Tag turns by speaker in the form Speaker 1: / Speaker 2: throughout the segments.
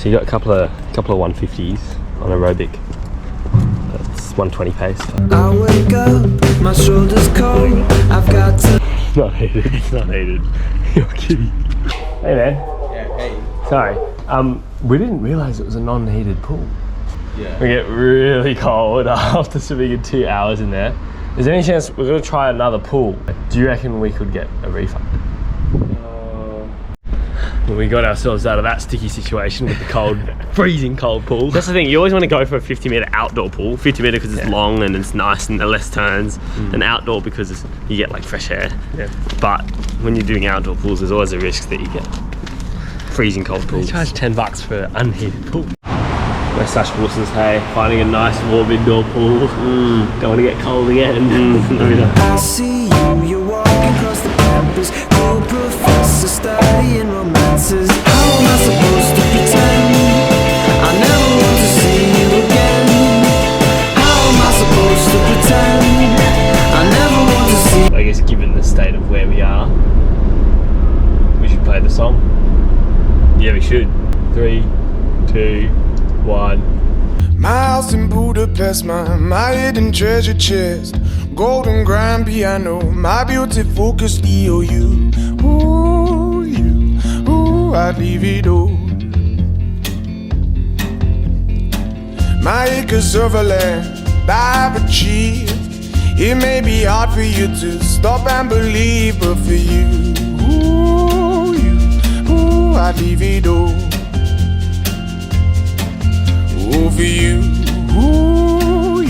Speaker 1: So you got a couple of 150s on aerobic. That's 120 pace.
Speaker 2: I wake up, my shoulders cold. I've got to.
Speaker 1: It's not heated. It's not heated. You're kidding. Hey man.
Speaker 3: Yeah, hey.
Speaker 1: Sorry. We didn't realise it was a non-heated pool.
Speaker 3: Yeah.
Speaker 1: We get really cold after swimming in 2 hours in there. Is there any chance we're going to try another pool? Do you reckon we could get a refund? We got ourselves out of that sticky situation with the cold, freezing cold pool. That's the thing, you always want to go for a 50-metre outdoor pool. 50-metre because it's long and it's nice and less turns. And outdoor because you get like fresh air. Yeah. But when you're doing outdoor pools, there's always a risk that you get freezing cold pools. They charge $10 for an unheated pool. West Sash Wilson's hay, finding a nice warm indoor pool. Don't want to get cold again.
Speaker 2: I see you, you're walking across the campus. Cool professor studying romances. How am I supposed to pretend I never want to see you again? How am I supposed to pretend I never want to see?
Speaker 1: I guess given the state of where we are, we should play the song. Yeah, we should. 3, 2, 1.
Speaker 4: My house in Budapest, my hidden treasure chest, golden grand piano, my beauty focused EOU. Ooh, you, ooh, I'd leave it all. My acres of land I've achieved. It may be hard for you to stop and believe, but for you, ooh, I'd leave it all. Ooh, for you, ooh,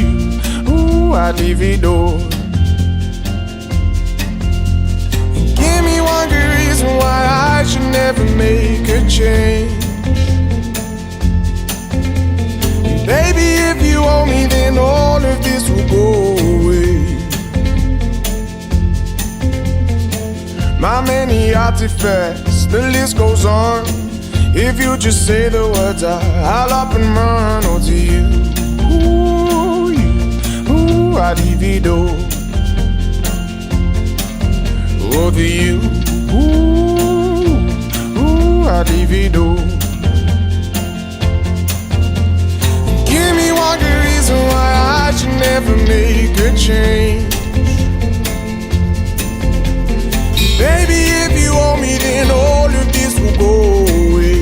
Speaker 4: I'd leave it all. Give me one good reason why I should never make a change. Baby, if you owe me, then all of this will go away. My many artifacts, the list goes on. If you just say the words, I'll up and run. Oh, to you, ooh, I'd leave it all. Oh, to you, ooh, I'd leave it all. Give me one good reason why I should never make a change. Baby, if you owe me, then all of this will go away.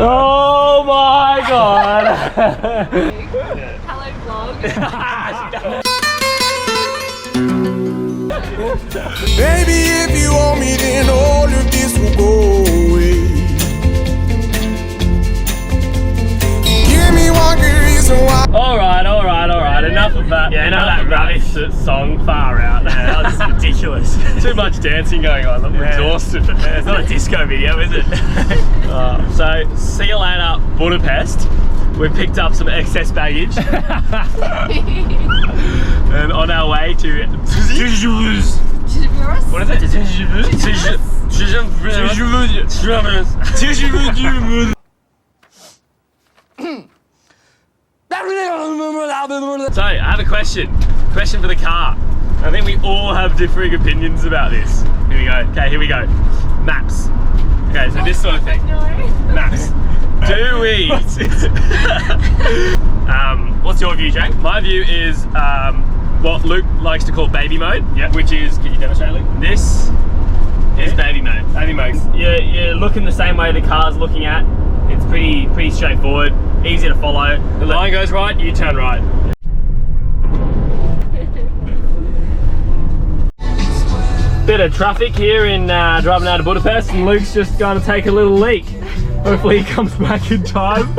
Speaker 1: Oh my god!
Speaker 5: Hello vlog.
Speaker 4: Baby, if you owe me, then all of this will go away. Give me one good reason why.
Speaker 1: Alright, enough of that. Yeah, enough of that rubbish song, far out. Yeah, that was ridiculous. Too much dancing going on, I'm exhausted. Yeah, it's not a disco video, is it? So, see you later, Budapest. We picked up some excess baggage. And on our way to... What is it? So, I have a question for the car. I think we all have differing opinions about this. Here we go. Okay, here we go. Maps. Okay, so this sort of thing. Maps. Do we? What's your view, Jake? My view is what Luke likes to call baby mode. Yeah. Which is, can you demonstrate, Luke? This is baby mode. Baby mode. You're looking the same way the car's looking at. It's pretty straightforward, easy to follow. The line goes right, you turn right. Bit of traffic here in driving out of Budapest, and Luke's just going to take a little leak. Hopefully he comes back in time.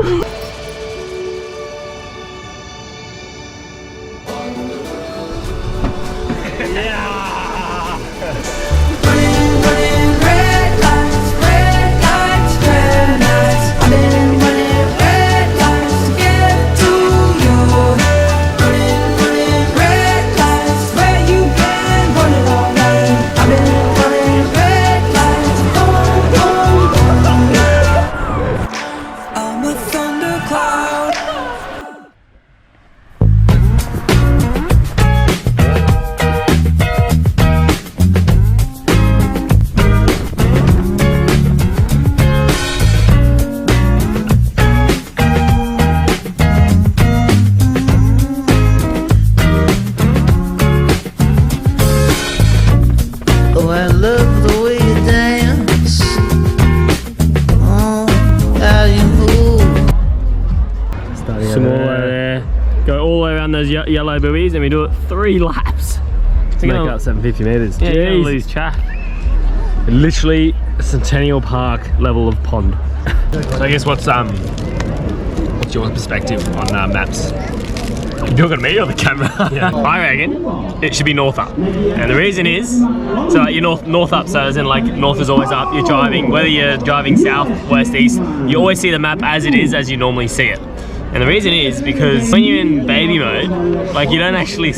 Speaker 1: there. Go all the way around those yellow buoys, and we do it 3 laps.
Speaker 3: To make up 750 metres.
Speaker 1: Yeah, you're gonna lose track. Literally a Centennial Park level of pond. So I guess what's your perspective on maps? You're talking to me or the camera? Yeah. I reckon it should be north up, and the reason is, so like you're north up, so as in like north is always up. You're driving, whether you're driving south, west, east, you always see the map as it is, as you normally see it. And the reason is because when you're in baby mode, like you don't actually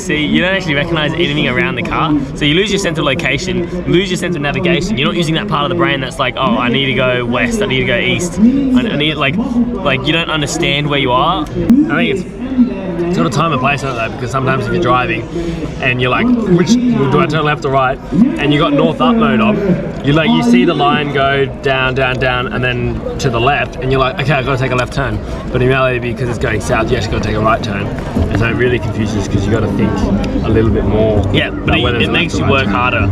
Speaker 1: recognize anything around the car. So you lose your sense of location, lose your sense of navigation. You're not using that part of the brain that's like, oh, I need to go west, I need to go east. I need like you don't understand where you are. I think it's sort of time and place on it though, because sometimes if you're driving and you're like, do I turn left or right? And you got north up mode on, you see the line go down, down, down, and then to the left, and you're like, okay, I've got to take a left turn. But in reality, because it's going south, you actually got to take a right turn. And so it really confuses because you got to think a little bit more. Yeah, but it makes you work harder.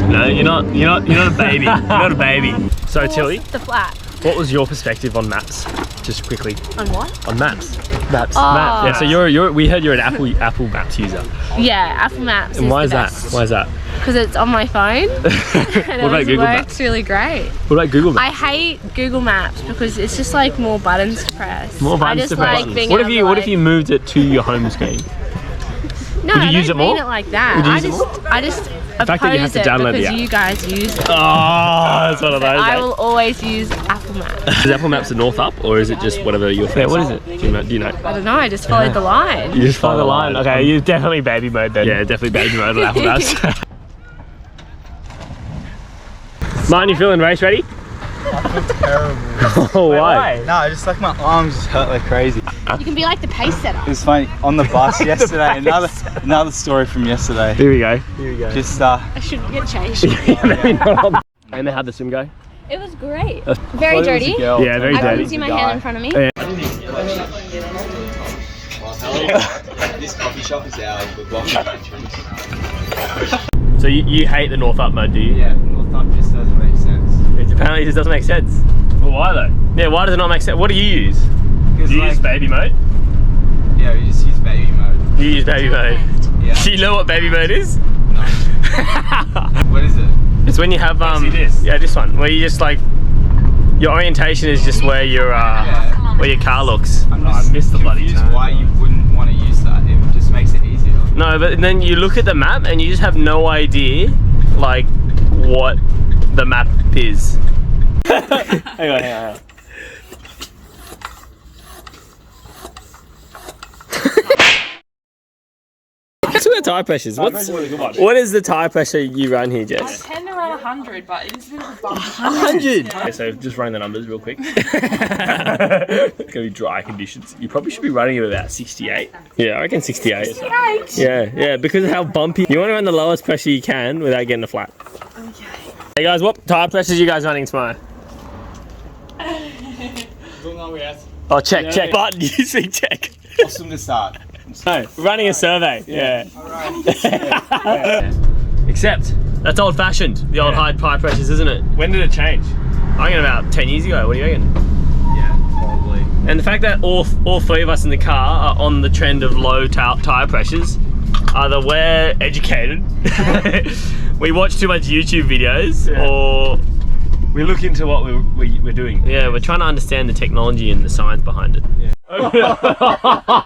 Speaker 1: No, you're not a baby. You're not a baby. So Tilly,
Speaker 5: The flat.
Speaker 1: what was your perspective on maps? Just quickly.
Speaker 5: On what?
Speaker 1: On maps.
Speaker 5: Maps.
Speaker 1: Yeah, so we heard you're an Apple Maps user.
Speaker 5: Yeah, Apple Maps.
Speaker 1: And why is that? Why is that?
Speaker 5: Because it's on my phone.
Speaker 1: What about Google Maps?
Speaker 5: Works really great.
Speaker 1: What about Google Maps?
Speaker 5: I hate Google Maps because it's just like more buttons to press.
Speaker 1: More buttons to press.
Speaker 5: Like being
Speaker 1: What if you moved it to your home screen?
Speaker 5: No,
Speaker 1: Would you use
Speaker 5: don't
Speaker 1: it more?
Speaker 5: mean it like that.
Speaker 1: Would you use it more?
Speaker 5: I just
Speaker 1: The fact that you have to download the
Speaker 5: because
Speaker 1: app.
Speaker 5: you guys use it.
Speaker 1: Oh, that's one of those.
Speaker 5: I will always use Apple Maps.
Speaker 1: Is Apple Maps the north up, or is it just whatever your favorite? What is it? Do you know?
Speaker 5: I don't know, I just followed the line.
Speaker 1: You just follow the line. Okay, you're definitely baby mode then. Yeah, definitely baby mode on Apple Maps. Martin, you feeling race ready?
Speaker 6: I feel terrible.
Speaker 1: Oh, why?
Speaker 6: No, I just like my arms just hurt like crazy.
Speaker 5: You can be like the pace setter.
Speaker 6: It was funny on the bus yesterday. Another story from yesterday.
Speaker 1: Here we go.
Speaker 6: Just
Speaker 5: I shouldn't get changed.
Speaker 1: And how'd the swim go?
Speaker 5: It was great. Very dirty.
Speaker 1: Yeah, very
Speaker 5: I
Speaker 1: dirty.
Speaker 5: couldn't see my hand in front of me.
Speaker 1: Yeah.
Speaker 6: This coffee shop is ours. We're blocking entrance.
Speaker 1: So you hate the north up mode, do you?
Speaker 6: Yeah, North Up just doesn't make sense.
Speaker 1: It apparently just doesn't make sense. Well, why though? Yeah, why does it not make sense? What do you use? Do you use baby mode?
Speaker 6: Yeah, we just use baby mode.
Speaker 1: You use baby mode.
Speaker 6: Yeah.
Speaker 1: Do you know what baby mode is?
Speaker 6: No. What is it?
Speaker 1: It's when you have yeah, this one, where you just like your orientation is just where your where your car looks.
Speaker 6: I missed the bloody turn. Why you wouldn't want to use that? It just makes it easier.
Speaker 1: No, but then you look at the map and you just have no idea like what the map is. hang on. What's with the tyre pressures? What is the tyre pressure you run here, Jess?
Speaker 7: I tend to run 100, but it is a bit of a bump.
Speaker 1: 100? Okay, so just running the numbers real quick. It's going to be dry conditions. You probably should be running at about 68. Yeah, I reckon 68.
Speaker 7: 68?
Speaker 1: Yeah, because of how bumpy. You want to run the lowest pressure you can without getting a flat.
Speaker 7: Okay.
Speaker 1: Hey guys, what tyre pressures are you guys running tomorrow? Oh, check. Button, you see check.
Speaker 6: Awesome to start.
Speaker 1: No, running a survey. Yeah. Except that's old fashioned, the old high tyre pressures, isn't it? When did it change? I reckon about 10 years ago. What do you reckon?
Speaker 6: Yeah, probably.
Speaker 1: And the fact that all 3 of us in the car are on the trend of low tyre pressures, either we're educated, we watch too much YouTube videos, or we look into what we're doing. Yeah, we're trying to understand the technology and the science behind it. Yeah.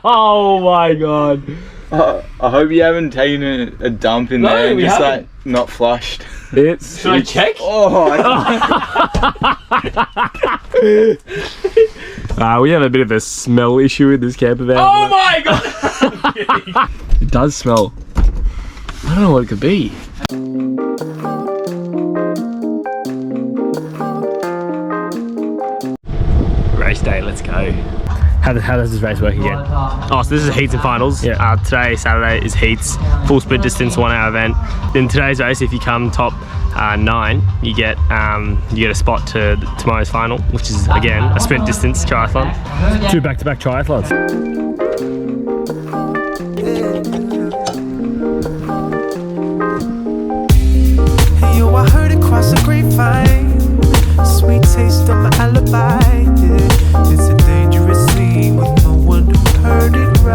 Speaker 1: Oh my god.
Speaker 6: I hope you haven't taken a dump in there and just like not flushed.
Speaker 1: Should I check?
Speaker 6: Oh,
Speaker 1: we have a bit of a smell issue in this camper van. Oh my god! It does smell. I don't know what it could be. Race day, let's go. How does this race work again? Oh, so this is heats and finals. Yeah. Today, Saturday, is heats, full sprint distance, 1 hour event. In today's race, if you come top 9, you get a spot to tomorrow's final, which is again a sprint distance triathlon. 2 back-to-back triathlons.
Speaker 2: Hey yo, I heard it cross the grapevine. Sweet taste of my alibi. Yeah. It's a dangerous scene with no one who heard it right.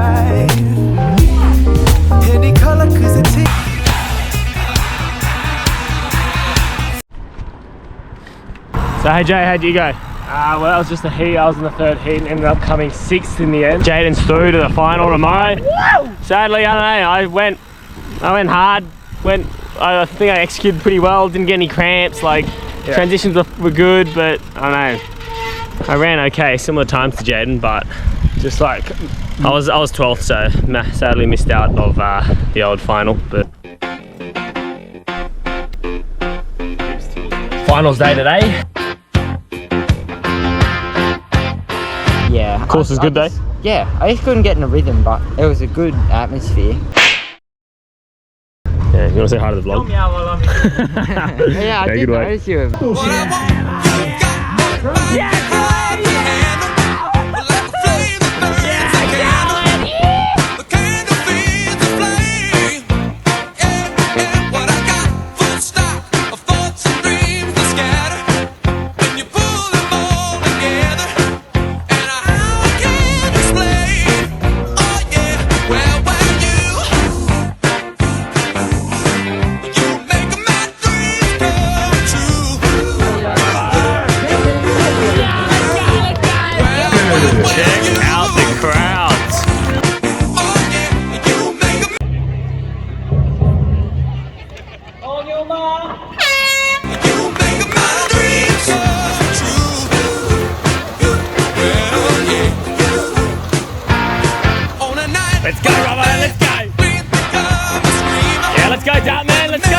Speaker 1: So hey Jay, how'd you go?
Speaker 3: Well, that was just a heat. I was in the third heat and ended up coming 6th in the end.
Speaker 1: Jaden's through to the final tomorrow. Sadly, I don't know. I went hard. I think I executed pretty well. Didn't get any cramps. Like transitions were good, but I don't know. I ran okay, similar times to Jaden, but just like I was 12th, so sadly missed out of the old final. But finals day today.
Speaker 8: Yeah.
Speaker 1: Course was good though.
Speaker 8: Yeah, I just couldn't get in a rhythm, but it was a good atmosphere.
Speaker 1: Yeah, you want to say hi to the vlog?
Speaker 8: Yeah, I did
Speaker 1: good work.
Speaker 8: notice you.
Speaker 1: Check out the crowds. Let's go, Robbo, let's go. Yeah, let's go, Dart man, let's go.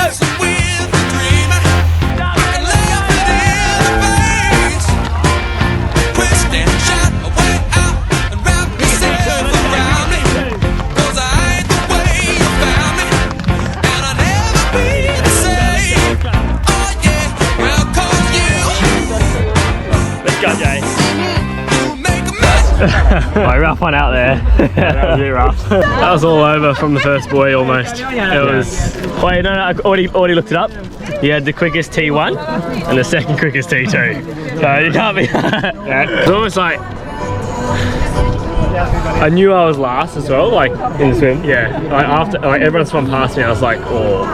Speaker 1: Right, rough one out there. That was a bit rough. That was all over from the first buoy almost. It was. Wait, no, I already looked it up. You had the quickest T1 and the second quickest T2. So you can't be. It's almost like I knew I was last as well, like in the swim. Yeah, like after everyone swam past me, I was like, oh.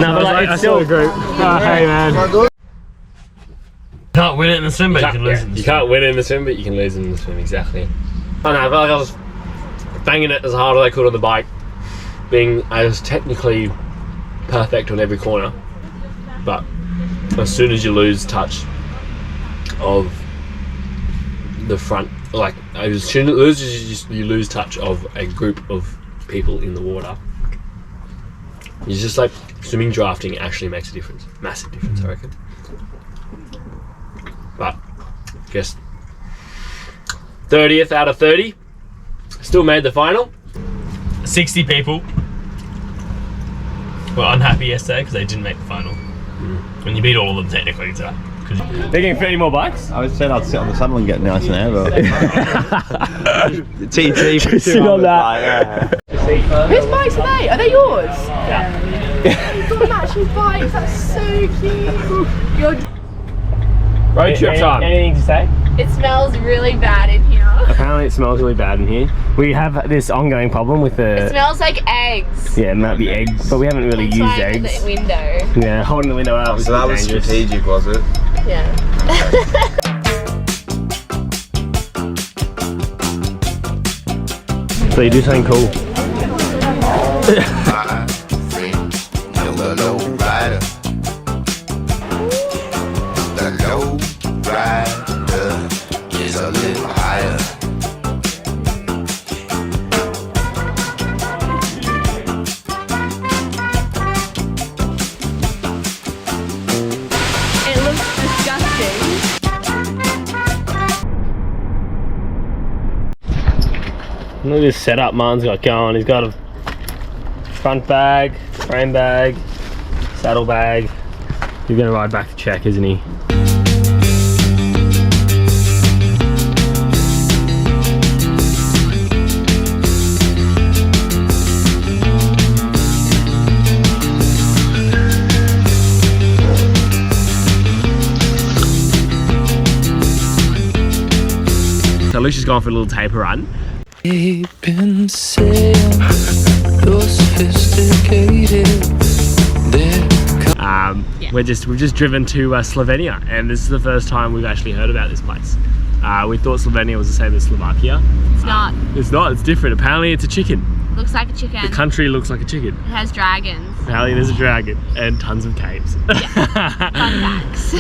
Speaker 1: No, but like it's still a group. Oh, hey man.
Speaker 3: You can't win it in the swim, but you can lose it in the swim.
Speaker 1: You can't win it in the swim, but you can lose it in the swim, exactly. I know, I felt like I was banging it as hard as I could on the bike. I was technically perfect on every corner. But as soon as you lose touch of the front, like as soon as you lose touch of a group of people in the water, it's just like swimming drafting actually makes a difference. Massive difference, I reckon. But I guess 30th out of 30, still made the final. 60 people were unhappy yesterday because they didn't make the final. When you beat all of them technically, it's they're getting 30 more bikes?
Speaker 6: I said I'd sit on the saddle and get nice and air, but TT for
Speaker 1: sit on that.
Speaker 5: Whose bikes are they? Are they yours? Yeah. You've got matching bikes, that's so cute.
Speaker 1: Road trip time. Anything to say?
Speaker 5: It smells really bad in here.
Speaker 1: Apparently it smells really bad in here. We have this ongoing problem with the...
Speaker 5: It smells like eggs.
Speaker 1: Yeah, it might be eggs, but we haven't really used eggs.
Speaker 5: That's why I put the window.
Speaker 1: Yeah, holding the window out was
Speaker 6: so that was
Speaker 1: dangerous.
Speaker 6: strategic, was it?
Speaker 5: Yeah.
Speaker 1: So you do something cool.
Speaker 2: Is a little higher.
Speaker 5: It looks disgusting.
Speaker 1: Look at this setup Martin's got going. He's got a front bag, frame bag, saddle bag. He's going to ride back to Czech, isn't he? So Lucia's gone for a little taper run.
Speaker 2: Been saying you're sophisticated. There
Speaker 1: We've just driven to Slovenia, and this is the first time we've actually heard about this place. We thought Slovenia was the same as Slovakia.
Speaker 5: It's not.
Speaker 1: It's not. It's different. Apparently, it's a chicken.
Speaker 5: Looks like a chicken.
Speaker 1: The country looks like a chicken.
Speaker 5: It has dragons.
Speaker 1: Apparently, there's a dragon and tons of caves.
Speaker 5: Fun facts.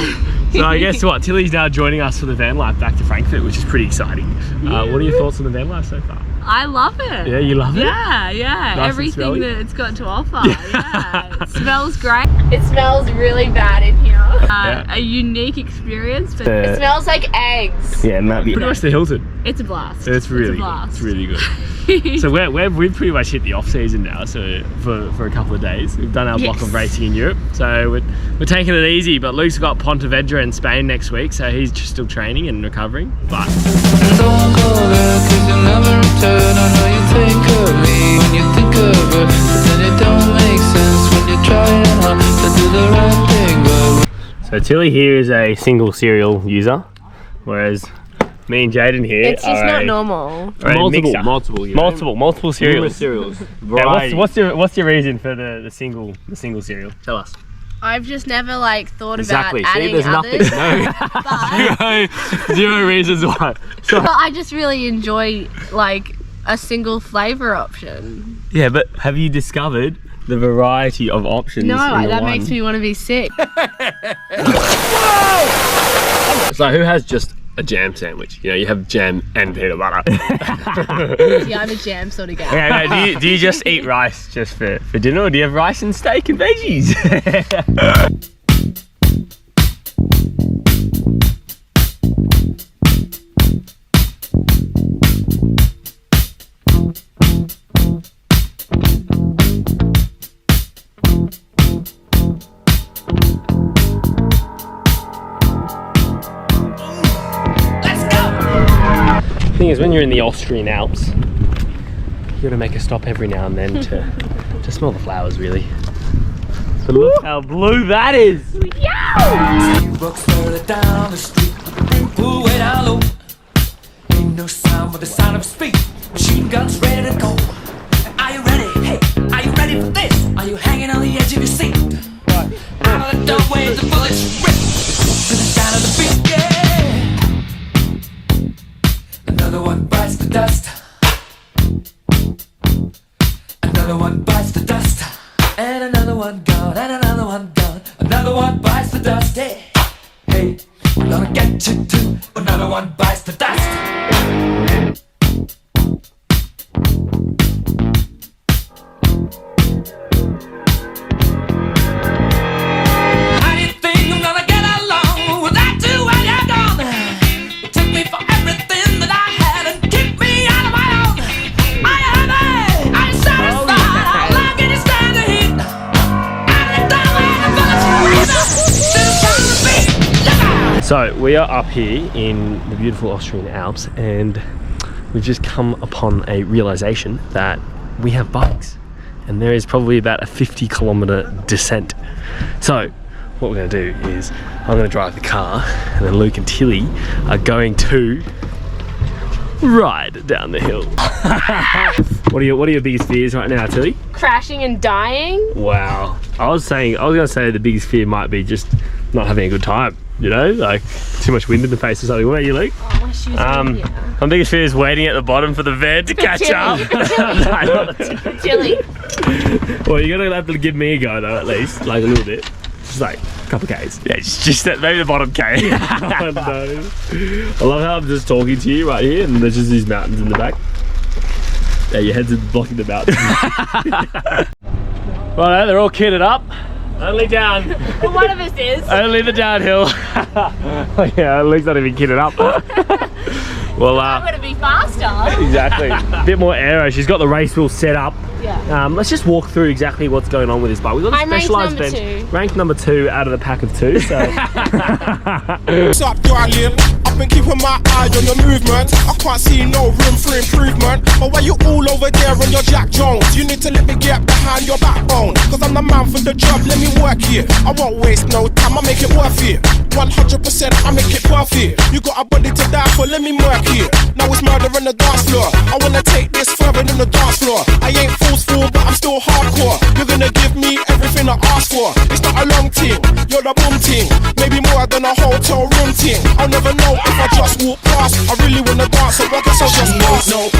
Speaker 1: So I guess what, Tilly's now joining us for the van life back to Frankfurt, which is pretty exciting. What are your thoughts on the van life so far?
Speaker 5: I love it.
Speaker 1: Yeah, you love it?
Speaker 5: Yeah.
Speaker 1: Nice.
Speaker 5: Everything that it's got to offer. Yeah. It smells great. It smells really bad in here. A unique experience, but it smells like eggs.
Speaker 1: Yeah, pretty much the Hilton.
Speaker 5: It's a blast.
Speaker 1: It's really good. It's really good. So we've pretty much hit the off season now. So for a couple of days, we've done our block of racing in Europe. So we're taking it easy. But Luke's got Pontevedra in Spain next week, so he's just still training and recovering. But
Speaker 2: Don't go there, 'cause you'll never return. I know you think of me when you think of her, but then it don't make sense when you're trying hard to do the right thing.
Speaker 1: so Tilly here is a single serial user, whereas me and Jaden here
Speaker 5: It's just not normal.
Speaker 1: Multiple cereals.
Speaker 6: cereals.
Speaker 1: Yeah, what's your reason for the single cereal? Tell us.
Speaker 5: I've just never thought
Speaker 6: Exactly.
Speaker 5: about
Speaker 6: See,
Speaker 5: adding
Speaker 6: there's
Speaker 5: others.
Speaker 6: nothing. No.
Speaker 1: Zero reasons why. So,
Speaker 5: But I just really enjoy a single flavour option.
Speaker 1: yeah, but have you discovered the variety of options?
Speaker 5: No,
Speaker 1: in the
Speaker 5: that
Speaker 1: one?
Speaker 5: makes me want to be sick.
Speaker 1: So who has just a jam sandwich? You know, you have jam and peanut butter.
Speaker 5: Yeah, I'm a jam sort of guy.
Speaker 1: Okay, mate, do you just eat rice just for dinner, or do you have rice and steak and veggies? The thing is, when you're in the Austrian Alps, you gotta make a stop every now and then to smell the flowers, really. But look how blue that is!
Speaker 2: Walks further down the street, pull way down low. Ain't no sound but the sound of speed. Machine guns ready to go. Are you ready? Hey, are you ready for this? Are you hanging on the edge of your seat? Out of the doorway, the bullets rip to the sound of the beat. Yeah. Another one bites the dust. Another one bites the dust. And another one gone, and another one gone. Another one bites the dust. Hey, hey, we're gonna get you too. Another one bites the dust. How do you think I'm gonna get along without you when you're gone? You took me for everything that I had and kicked me out of my own. Are you happy? Are you satisfied? How long can you stand the heat? Out of the doorway, the bullets rain up to the sound of the beat. Look out!
Speaker 1: So we are up here in the beautiful Austrian Alps, and we've just come upon a realization that we have bikes, and there is probably about a 50-kilometer descent. So what we're going to do is I'm going to drive the car, and then Luke and Tilly are going to ride down the hill. What are your biggest fears right now, Tilly?
Speaker 5: Crashing and dying?
Speaker 1: Wow. I was going to say the biggest fear might be just not having a good time, you know, like too much wind in the face or something. What about you, Luke?
Speaker 5: Oh, my shoes are in here.
Speaker 1: My biggest fear is waiting at the bottom for the van to catch up.
Speaker 5: Chili.
Speaker 1: Well, you're gonna have to give me a go though, at least, like a little bit, just like a couple K's. Yeah, just that, maybe the bottom K. Oh, no. I love how I'm just talking to you right here, and there's just these mountains in the back. Yeah, your head's blocking the mountains. Right, they're all kitted up. Only down.
Speaker 5: Well, one of us is.
Speaker 1: Only the downhill. Yeah, Luke's not even kitted up. Well,
Speaker 5: I'm going to be faster.
Speaker 1: exactly. A bit more aero. She's got the race wheel set up.
Speaker 5: Yeah.
Speaker 1: Let's just walk through exactly what's going on with this bike. We've got a
Speaker 5: I'm ranked
Speaker 1: specialised
Speaker 5: number
Speaker 1: bench.
Speaker 5: 2.
Speaker 1: Ranked number 2 out of the pack of 2. So.
Speaker 4: What's up, darling? I've been keeping my eye on your movement. I can't see no room for improvement. But why you all over there on your Jack Jones? You need to let me get behind your backbone. Cause I'm the man for the job, let me work here. I won't waste no time, I make it worth it. 100% I make it perfect. You got a body to die for, let me work here. Now it's murder on the dance floor. I wanna take this further than the dance floor. I ain't forceful, but I'm still hardcore. You're gonna give me everything I ask for. It's not a long ting. You're the boom ting. Maybe more than a hotel room ting. I'll never know if I just walk past. I really wanna dance, so I guess I'll just pass. No,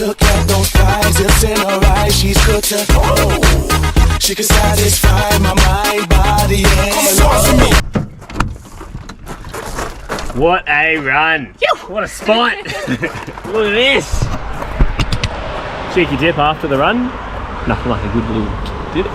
Speaker 4: look at those thighs, it's in her eyes. She's good to she can satisfy my mind, body, and soul.
Speaker 1: What a run! What a spot! Look at this! Cheeky dip after the run. Nothing like a good little dip.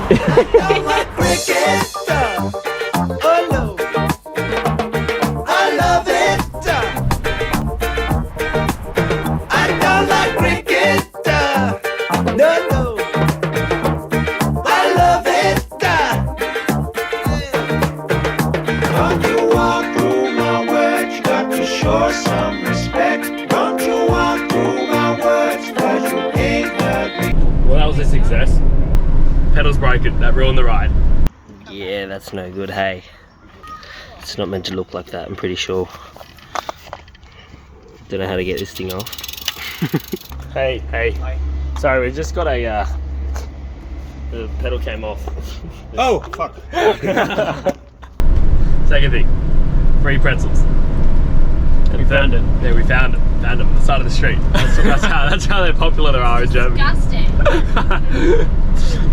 Speaker 1: Success. Pedals broken, that ruined the ride.
Speaker 9: Yeah, that's no good, hey. It's not meant to look like that, I'm pretty sure. Don't know how to get this thing off.
Speaker 1: Hey. Sorry, we just got a the pedal came off.
Speaker 10: Oh, fuck.
Speaker 1: Second thing, free pretzels. We found it. Yeah, we found them on the side of the street. That's how they're popular there are in Germany.
Speaker 5: Disgusting.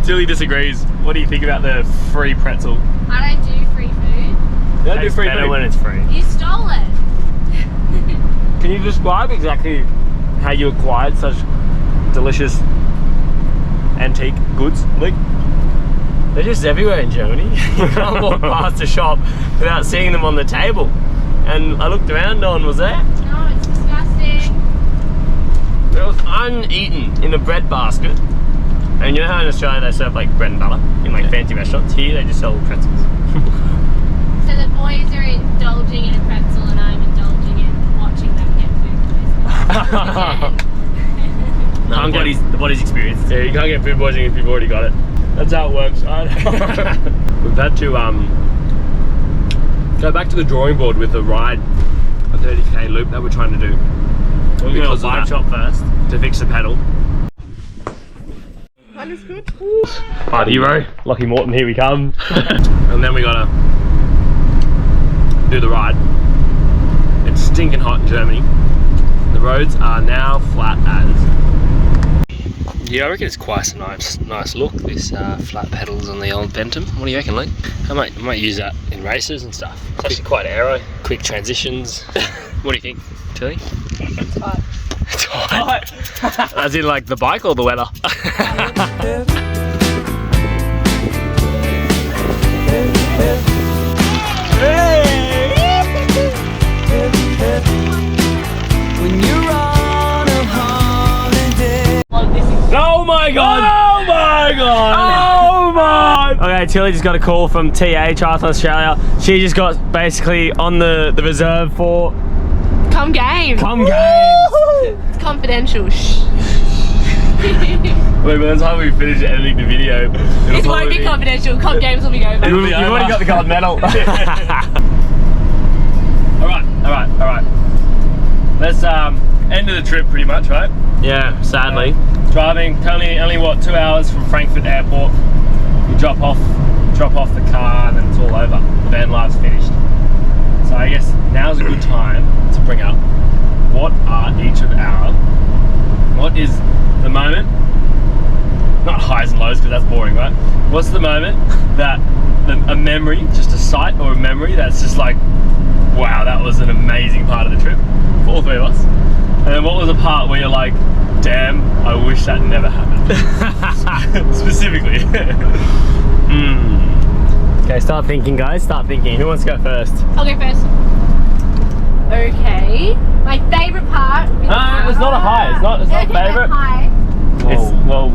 Speaker 1: Tilly disagrees. What do you think about the free pretzel?
Speaker 5: I don't do free food.
Speaker 1: You don't do free food when it's free.
Speaker 5: You stole it.
Speaker 1: Can you describe exactly how you acquired such delicious antique goods? Like, they're just everywhere in Germany. You can't walk past a shop without seeing them on the table. And I looked around, no one was there.
Speaker 5: No, it's disgusting.
Speaker 1: It was uneaten in a bread basket. And you know how in Australia they serve like bread and butter in like fancy restaurants? Here they just sell pretzels.
Speaker 5: So the boys are indulging in a pretzel and I'm indulging in watching them get food poisoning.
Speaker 1: The body's experienced. Yeah, you can't get food poisoning if you've already got it. That's how it works. We've had to go back to the drawing board with the ride, a 30k loop that we're trying to do. We're going to a bike shop first to fix the pedal.
Speaker 7: That is good.
Speaker 1: Right, hero, Lockie Morton, here we come. And then we gotta do the ride. It's stinking hot in Germany. The roads are now flat as.
Speaker 9: Yeah, I reckon it's quite a nice look, this flat pedals on the old Bentham. What do you reckon, Luke? I might use that in races and stuff. It's actually quite aero. Quick transitions. What do you think, Tilly?
Speaker 7: It's hot.
Speaker 9: It's hot.
Speaker 1: As in like the bike or the weather?
Speaker 2: When you're on a holiday.
Speaker 1: Oh my god! Oh my god! Oh my! Okay, Tilly just got a call from TA, Triathlon Australia. She just got basically on the reserve for
Speaker 5: Come game.
Speaker 1: Come Games.
Speaker 5: It's confidential. Shh.
Speaker 1: Wait, by the time we finish editing the video,
Speaker 5: It won't be confidential. Come games will be over.
Speaker 1: You've already got the gold medal. Alright. Let's end of the trip pretty much, right? Yeah, sadly. Driving only what, 2 hours from Frankfurt Airport. You drop off the car and then it's all over. The van life's finished. So I guess now's a good time to bring up what is the moment, not highs and lows because that's boring, right? What's the moment that a memory, just a sight or a memory that's just like, wow, that was an amazing part of the trip for all three of us. And then what was the part where you're like, damn, I wish that never happened? Specifically. Okay, start thinking, guys. Start thinking. Who wants to go first?
Speaker 5: I'll go first. Okay. My favourite part.
Speaker 1: No, it's not a high. It's not favourite.
Speaker 5: High.
Speaker 1: It's whoa.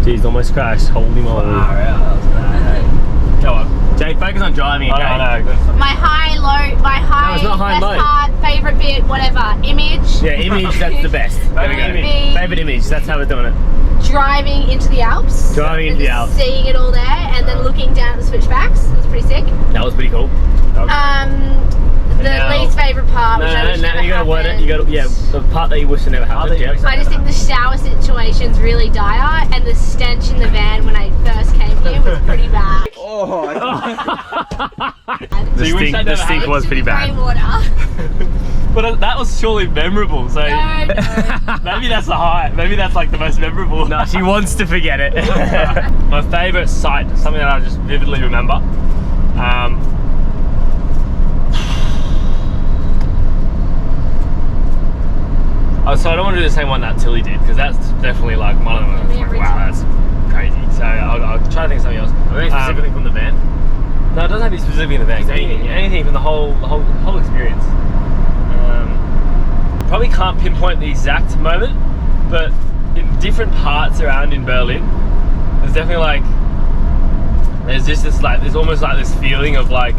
Speaker 1: Jeez, almost crashed. Holy moly. Go on. Jay, focus on driving, okay? No.
Speaker 5: My high, low, my high,
Speaker 1: No, it's not high and
Speaker 5: best
Speaker 1: low.
Speaker 5: part, favourite bit, whatever. Image.
Speaker 1: Yeah, image, that's the best. There we go. Favourite image, that's how we're doing it.
Speaker 5: Driving into the Alps.
Speaker 1: Driving into the Alps.
Speaker 5: Seeing it all there and then looking down at the switchbacks. It was pretty sick.
Speaker 1: That was pretty cool.
Speaker 5: The least favourite part, which I wish never
Speaker 1: you gotta word it.
Speaker 5: happened.
Speaker 1: You gotta, yeah, the part that you wish it never happened. Yeah.
Speaker 5: I just think the shower situation's really dire, and the stench in the van when I first came here was pretty bad.
Speaker 1: The stink was pretty bad.
Speaker 5: Rainwater.
Speaker 1: But that was surely memorable, so
Speaker 5: No.
Speaker 1: maybe that's the high. Maybe that's like the most memorable. No, she wants to forget it. My favourite sight, something that I just vividly remember. So I don't want to do the same one that Tilly did, because that's definitely like one of them. I was like, wow, that's crazy. So I'll try to think of something else. Specifically from the van? No, it doesn't have to be specifically in the van. Anything from the whole experience. Probably can't pinpoint the exact moment, but in different parts around in Berlin, there's definitely like, there's just this like, there's almost like this feeling of like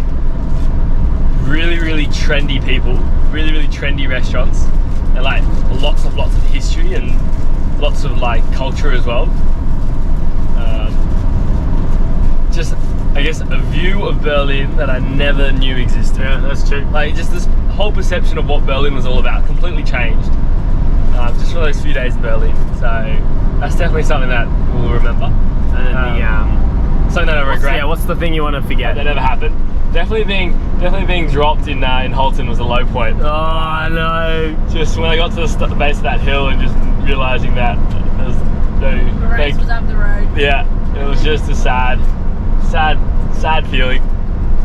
Speaker 1: really, really trendy people, really, really trendy restaurants, and like lots of history and lots of like culture as well. Just, I guess, a view of Berlin that I never knew existed. Yeah, that's true. Like just this whole perception of what Berlin was all about completely changed just for those few days in Berlin. So that's definitely something that we'll remember. And something that I regret. What's the thing you want to forget? That never happened. Definitely being dropped in Holton was a low point. Oh no! Just when I got to the base of that hill and just realizing that there was no.
Speaker 5: The race was up the road.
Speaker 1: Yeah, it was just a sad feeling.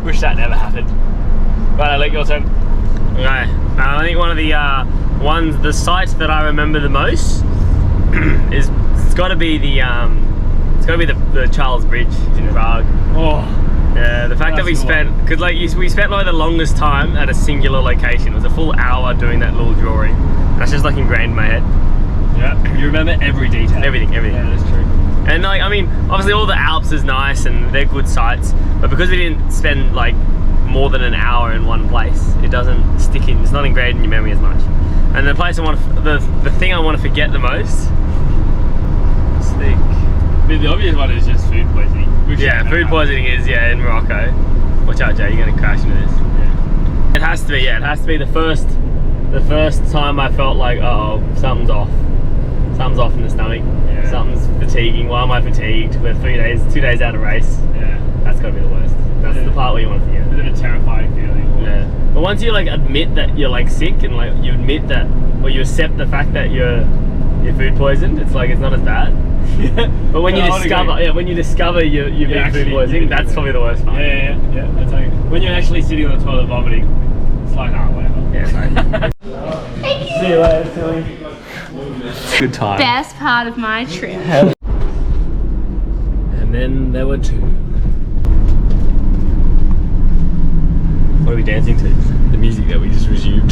Speaker 1: Wish that never happened. Right, I'll let your turn. Okay, I think one of the the sites that I remember the most is it's got to be the Charles Bridge in Prague. Oh, yeah, the fact that we spent we spent like the longest time at a singular location. It was a full hour doing that little drawing. That's just like ingrained in my head. Yeah, you remember every detail. Everything. Yeah, that's true. And like, I mean, obviously all the Alps is nice and they're good sites, but because we didn't spend like more than an hour in one place, it doesn't stick in. It's not engraved in your memory as much. And the place the thing I want to forget the most. Let's think. I mean, the obvious one is just food poisoning. Yeah, food poisoning is in Morocco. Watch out, Jay, you're gonna crash into this. Yeah. It has to be. Yeah, it has to be the first time I felt like, oh, something's off. Something's off in the stomach. Yeah. Something's fatiguing. Why am I fatigued? We're 2 days out of race. Yeah. That's gotta be the worst. That's the part where you want to forget. A bit of a terrifying feeling. Yeah. But once you like admit that you're like sick and like you admit that, or you accept the fact that you're food poisoned, it's like it's not as bad. But when you discover you're being food poisoned, that's probably the worst part. Yeah. That's like when you're actually sitting on the toilet vomiting, it's like, oh, whatever. Yeah.
Speaker 5: Thank you.
Speaker 1: See you later, Tilly. Good time.
Speaker 5: Best part of my trip.
Speaker 1: And then there were two. What are we dancing to? The music that we just resumed.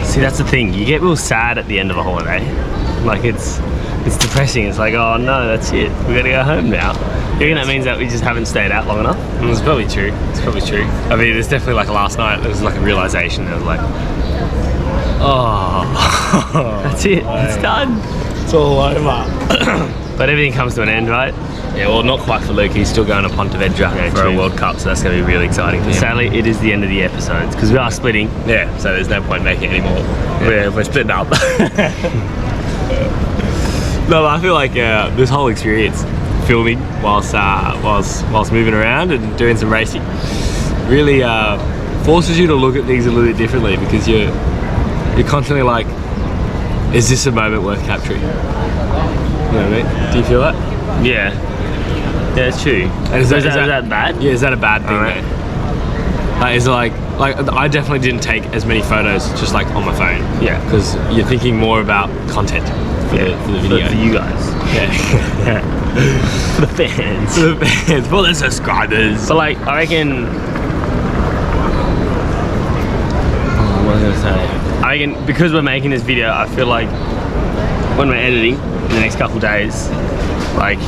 Speaker 1: See, that's the thing. You get real sad at the end of a holiday. Like it's depressing. It's like, oh no, that's it. We gotta go home now. You think that means that we just haven't stayed out long enough? And it's probably true. It's probably true. I mean, it's definitely like last night. There was like a realization. It was like, oh, that's it. It's done. It's all over. But everything comes to an end, right? Yeah, well, not quite for Luke. He's still going to Pontevedra for a World Cup, so that's going to be really exciting for him. Sadly, it is the end of the episodes because we are splitting. Yeah, so there's no point making it anymore. Yeah. We're splitting up. No, but I feel like this whole experience, filming whilst moving around and doing some racing, really forces you to look at things a little bit differently because you're constantly like, is this a moment worth capturing? You know what I mean? Do you feel that? Yeah. Yeah, it's true. And is that bad? Yeah, is that a bad thing? Right. Is it like I definitely didn't take as many photos just like on my phone. Yeah. Because you're thinking more about content. for the video. For you guys. Yeah. For the fans. For the fans. For the subscribers. But like, I reckon... what was I gonna say? I reckon, because we're making this video, I feel like when we're editing in the next couple days, like,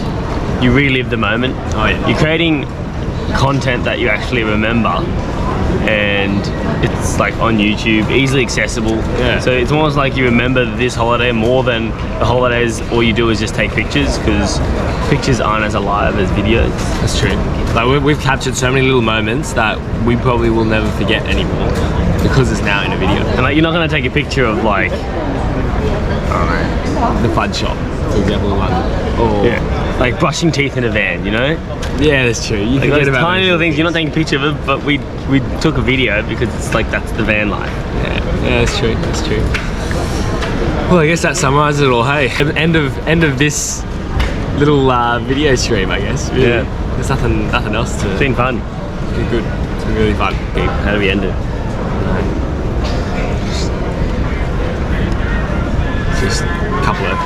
Speaker 1: you relive the moment. Oh yeah. You're creating content that you actually remember, and it's like on YouTube, easily accessible. Yeah. So it's almost like you remember this holiday more than the holidays. All you do is just take pictures, because pictures aren't as alive as videos. That's true. Like we've captured so many little moments that we probably will never forget anymore, because it's now in a video. And like, you're not gonna take a picture of like, I don't know, the fudge shop, for example, or like brushing teeth in a van, you know? Yeah, that's true. You forget about tiny little things. You're not taking a picture of it, but we took a video because it's like, that's the van life. Yeah, that's true. That's true. Well, I guess that summarizes it all. Hey, end of this little video stream, I guess. Really. Yeah. There's nothing else to. It's been fun. It's been good. It's been really fun. Okay, how do we end it? Just a couple of.